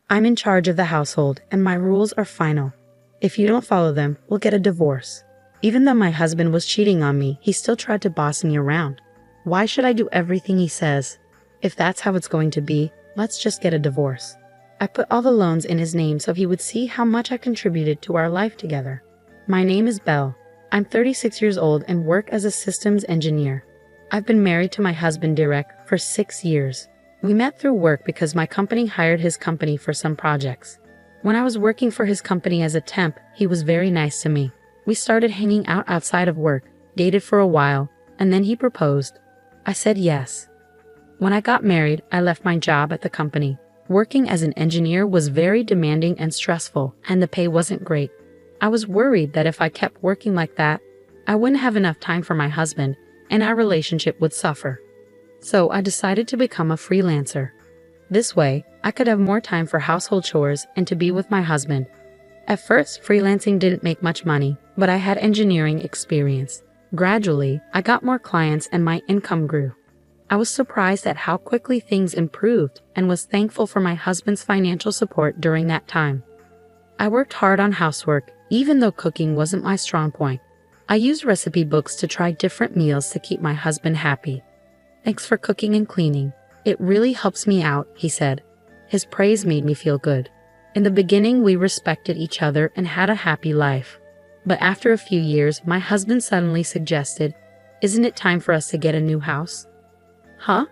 I'm in charge of the household, and my rules are final. If you don't follow them, we'll get a divorce. Even though my husband was cheating on me, he still tried to boss me around. Why should I do everything he says? If that's how it's going to be, let's just get a divorce. I put all the loans in his name so he would see how much I contributed to our life together. My name is Belle. I'm 36 years old and work as a systems engineer. I've been married to my husband Derek for 6 years. We met through work because my company hired his company for some projects. When I was working for his company as a temp, he was very nice to me. We started hanging out outside of work, dated for a while, and then he proposed. I said yes. When I got married, I left my job at the company. Working as an engineer was very demanding and stressful, and the pay wasn't great. I was worried that if I kept working like that, I wouldn't have enough time for my husband, and our relationship would suffer. So I decided to become a freelancer. This way, I could have more time for household chores and to be with my husband. At first, freelancing didn't make much money, but I had engineering experience. Gradually, I got more clients and my income grew. I was surprised at how quickly things improved and was thankful for my husband's financial support during that time. I worked hard on housework, even though cooking wasn't my strong point. I used recipe books to try different meals to keep my husband happy. Thanks for cooking and cleaning. It really helps me out, he said. His praise made me feel good. In the beginning, we respected each other and had a happy life. But after a few years, my husband suddenly suggested, "Isn't it time for us to get a new house?" Huh?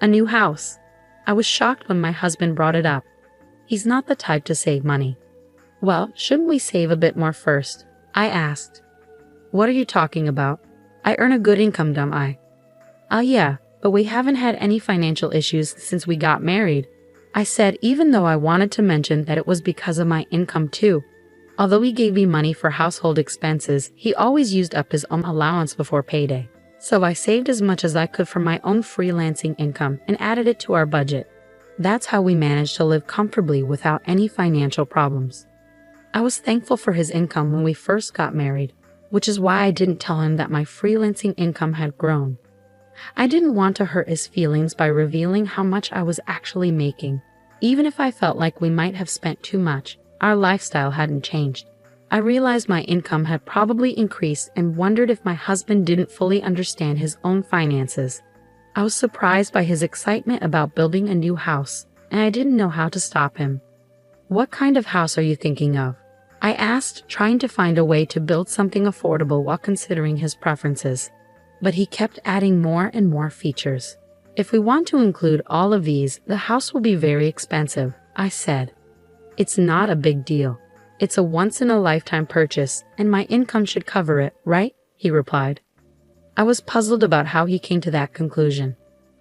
A new house? I was shocked when my husband brought it up. He's not the type to save money. Well, shouldn't we save a bit more first? I asked. What are you talking about? I earn a good income, don't I? Oh yeah, but we haven't had any financial issues since we got married. I said, even though I wanted to mention that it was because of my income too. Although he gave me money for household expenses, he always used up his own allowance before payday. So I saved as much as I could from my own freelancing income and added it to our budget. That's how we managed to live comfortably without any financial problems. I was thankful for his income when we first got married, which is why I didn't tell him that my freelancing income had grown. I didn't want to hurt his feelings by revealing how much I was actually making. Even if I felt like we might have spent too much, our lifestyle hadn't changed. I realized my income had probably increased and wondered if my husband didn't fully understand his own finances. I was surprised by his excitement about building a new house, and I didn't know how to stop him. What kind of house are you thinking of? I asked, trying to find a way to build something affordable while considering his preferences. But he kept adding more and more features. If we want to include all of these, the house will be very expensive, I said. It's not a big deal. It's a once-in-a-lifetime purchase, and my income should cover it, right? He replied. I was puzzled about how he came to that conclusion.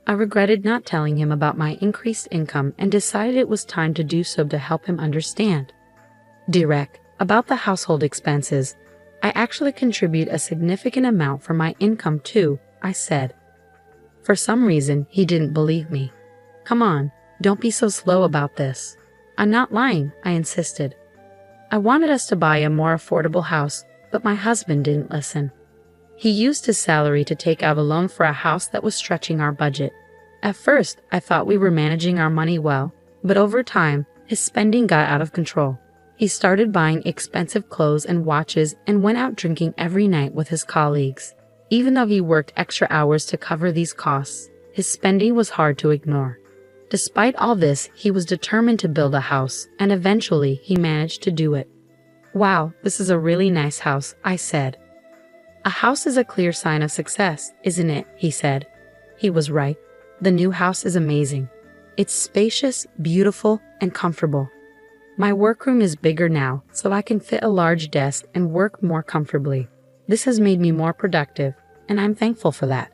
I regretted not telling him about my increased income and decided it was time to do so to help him understand. Derek, about the household expenses, I actually contribute a significant amount from my income too, I said. For some reason, he didn't believe me. Come on, don't be so slow about this. I'm not lying, I insisted. I wanted us to buy a more affordable house, but my husband didn't listen. He used his salary to take out a loan for a house that was stretching our budget. At first, I thought we were managing our money well, but over time, his spending got out of control. He started buying expensive clothes and watches and went out drinking every night with his colleagues. Even though he worked extra hours to cover these costs, his spending was hard to ignore. Despite all this, he was determined to build a house, and eventually he managed to do it. Wow, this is a really nice house, I said. A house is a clear sign of success, isn't it? He said. He was right. The new house is amazing. It's spacious, beautiful, and comfortable. My workroom is bigger now, so I can fit a large desk and work more comfortably. This has made me more productive, and I'm thankful for that.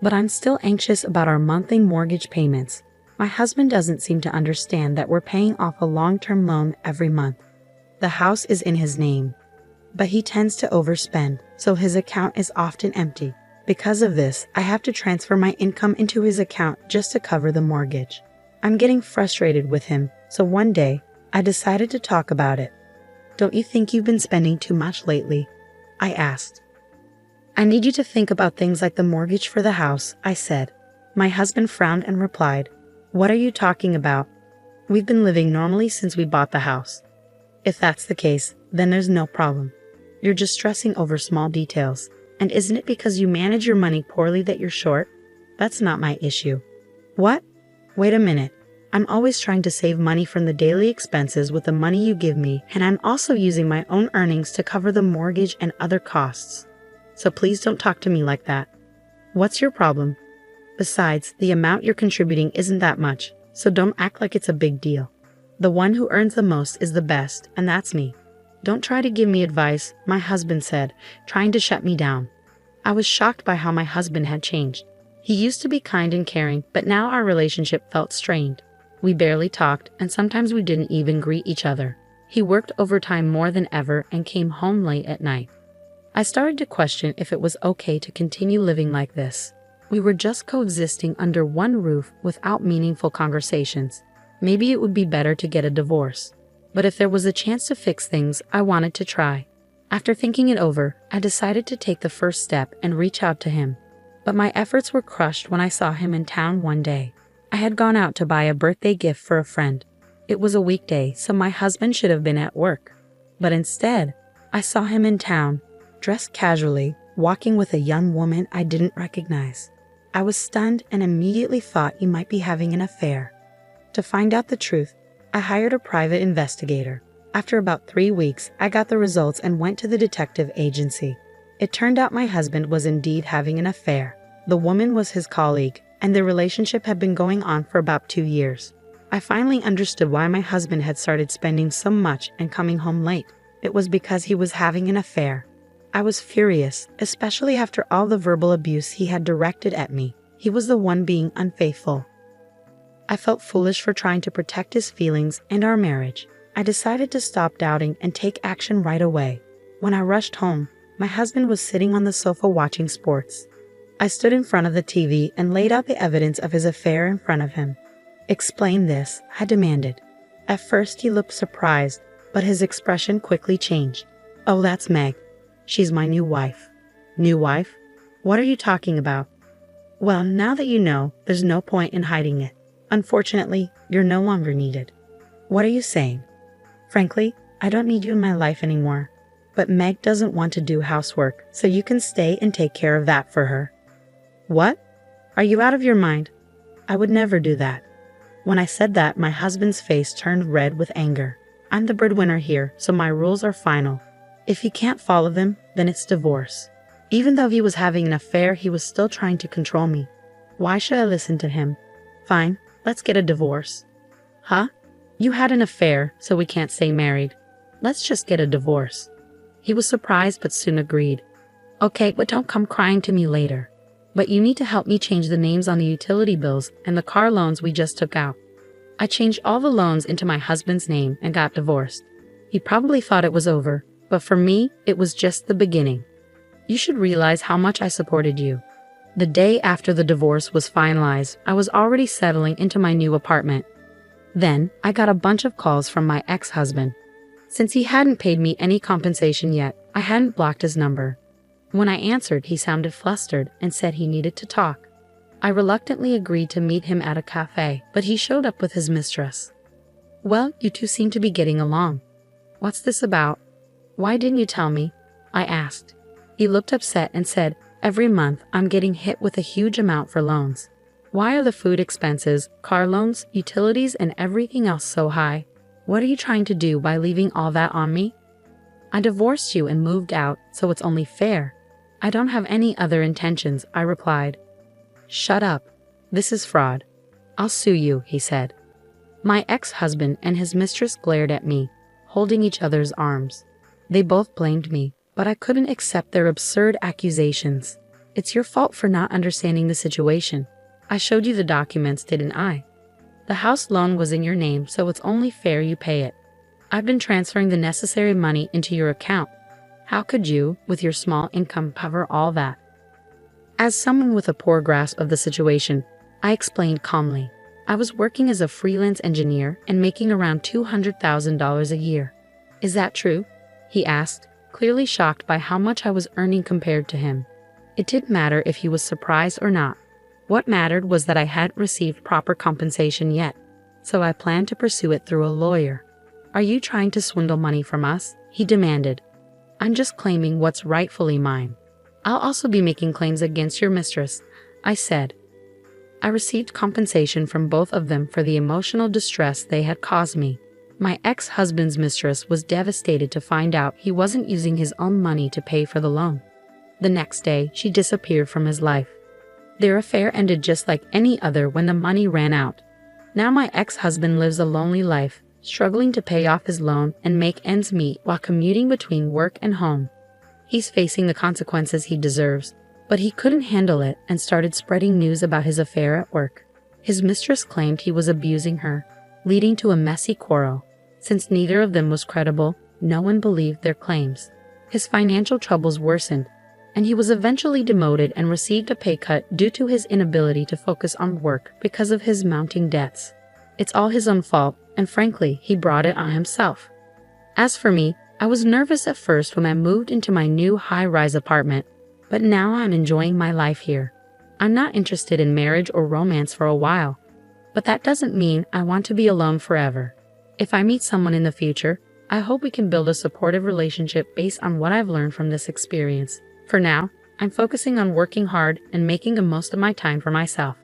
But I'm still anxious about our monthly mortgage payments. My husband doesn't seem to understand that we're paying off a long-term loan every month. The house is in his name, but he tends to overspend, so his account is often empty. Because of this, I have to transfer my income into his account just to cover the mortgage. I'm getting frustrated with him, so one day, I decided to talk about it. Don't you think you've been spending too much lately? I asked. I need you to think about things like the mortgage for the house, I said. My husband frowned and replied, What are you talking about? We've been living normally since we bought the house. If that's the case, then there's no problem. You're just stressing over small details. And isn't it because you manage your money poorly that you're short? That's not my issue. What? Wait a minute. I'm always trying to save money from the daily expenses with the money you give me, and I'm also using my own earnings to cover the mortgage and other costs. So please don't talk to me like that. What's your problem? Besides, the amount you're contributing isn't that much, so don't act like it's a big deal. The one who earns the most is the best, and that's me. Don't try to give me advice, my husband said, trying to shut me down. I was shocked by how my husband had changed. He used to be kind and caring, but now our relationship felt strained. We barely talked, and sometimes we didn't even greet each other. He worked overtime more than ever and came home late at night. I started to question if it was okay to continue living like this. We were just coexisting under one roof without meaningful conversations. Maybe it would be better to get a divorce. But if there was a chance to fix things, I wanted to try. After thinking it over, I decided to take the first step and reach out to him. But my efforts were crushed when I saw him in town one day. I had gone out to buy a birthday gift for a friend. It was a weekday, so my husband should have been at work. But instead, I saw him in town, dressed casually, walking with a young woman I didn't recognize. I was stunned and immediately thought he might be having an affair. To find out the truth, I hired a private investigator. After about 3 weeks, I got the results and went to the detective agency. It turned out my husband was indeed having an affair. The woman was his colleague, and the relationship had been going on for about 2 years. I finally understood why my husband had started spending so much and coming home late. It was because he was having an affair. I was furious, especially after all the verbal abuse he had directed at me. He was the one being unfaithful. I felt foolish for trying to protect his feelings and our marriage. I decided to stop doubting and take action right away. When I rushed home, my husband was sitting on the sofa watching sports. I stood in front of the TV and laid out the evidence of his affair in front of him. "Explain this," I demanded. At first he looked surprised, but his expression quickly changed. "Oh, that's Meg. She's my new wife." "New wife? What are you talking about?" "Well, now that you know, there's no point in hiding it. Unfortunately, you're no longer needed." "What are you saying?" "Frankly, I don't need you in my life anymore. But Meg doesn't want to do housework, so you can stay and take care of that for her." "What? Are you out of your mind? I would never do that." When I said that, my husband's face turned red with anger. "I'm the breadwinner here, so my rules are final. If he can't follow them, then it's divorce." Even though he was having an affair, he was still trying to control me. Why should I listen to him? "Fine, let's get a divorce." "Huh? You had an affair, so we can't stay married. Let's just get a divorce." He was surprised but soon agreed. "Okay, but don't come crying to me later. But you need to help me change the names on the utility bills and the car loans we just took out." I changed all the loans into my husband's name and got divorced. He probably thought it was over, but for me, it was just the beginning. You should realize how much I supported you. The day after the divorce was finalized, I was already settling into my new apartment. Then, I got a bunch of calls from my ex-husband. Since he hadn't paid me any compensation yet, I hadn't blocked his number. When I answered, he sounded flustered and said he needed to talk. I reluctantly agreed to meet him at a cafe, but he showed up with his mistress. "Well, you two seem to be getting along. What's this about? Why didn't you tell me?" I asked. He looked upset and said, "Every month, I'm getting hit with a huge amount for loans. Why are the food expenses, car loans, utilities, and everything else so high? What are you trying to do by leaving all that on me?" "I divorced you and moved out, so it's only fair. I don't have any other intentions," I replied. "Shut up. This is fraud. I'll sue you," he said. My ex-husband and his mistress glared at me, holding each other's arms. They both blamed me, but I couldn't accept their absurd accusations. "It's your fault for not understanding the situation. I showed you the documents, didn't I? The house loan was in your name, so it's only fair you pay it. I've been transferring the necessary money into your account. How could you, with your small income, cover all that?" As someone with a poor grasp of the situation, I explained calmly. I was working as a freelance engineer and making around $200,000 a year. "Is that true?" he asked, clearly shocked by how much I was earning compared to him. It didn't matter if he was surprised or not. What mattered was that I hadn't received proper compensation yet. so I plan to pursue it through a lawyer. Are you trying to swindle money from us? He demanded. I'm just claiming what's rightfully mine. I'll also be making claims against your mistress, I said. I received compensation from both of them for the emotional distress they had caused me. My ex-husband's mistress was devastated to find out he wasn't using his own money to pay for the loan. The next day, she disappeared from his life. Their affair ended just like any other when the money ran out. Now my ex-husband lives a lonely life, struggling to pay off his loan and make ends meet while commuting between work and home. He's facing the consequences he deserves, but he couldn't handle it and started spreading news about his affair at work. His mistress claimed he was abusing her, leading to a messy quarrel. Since neither of them was credible, no one believed their claims. His financial troubles worsened, and he was eventually demoted and received a pay cut due to his inability to focus on work because of his mounting debts. It's all his own fault, and frankly, he brought it on himself. As for me, I was nervous at first when I moved into my new high-rise apartment, but now I'm enjoying my life here. I'm not interested in marriage or romance for a while, but that doesn't mean I want to be alone forever. If I meet someone in the future, I hope we can build a supportive relationship based on what I've learned from this experience. For now, I'm focusing on working hard and making the most of my time for myself.